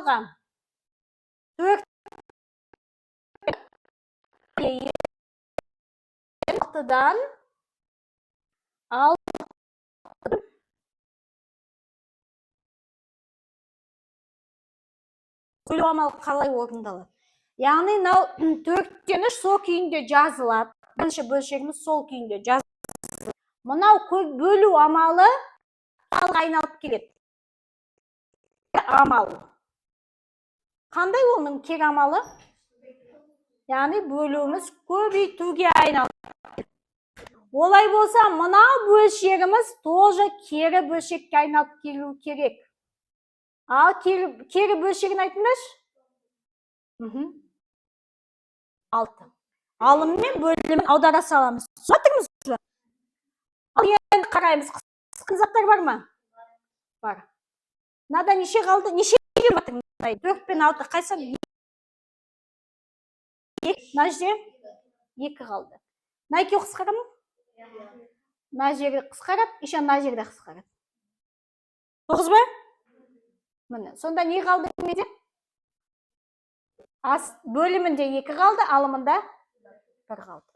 амалға 4-6-дан 6 бөлу амалы қалай орындалады? Яғни, 4-тен 3 сол күйінде жазылады. Бірінші бөлшегіміз сол күйінде жазылады. Мынау бөлу амалы айналып келеді. Амал. Қандай оның кер амалы? Яғни, бөлуіміз көбейтуге айналып. Олай болса, мынау бөлшегіміз тоже кері бөлшекке айналып келу керек. Ал кері бөлшегін айтыңдаршы? 6. Алым мен бөлімін аудара саламыз. Жатырмыз ба? Ал енді қараймыз. Қысқы заттар бар ма? Бар. Мынада неше қалды? Неше келіп жатыр? 4 пен 6 қайсы? Мына жерде 2 қалды. Мына екеуі қысқарады ма? Мына жерде қысқарады, еще мына жерде қысқарады. 9 ба? Міне, сонда не қалды менде? Бөлімінде 2 қалды, алымында 1 қалды.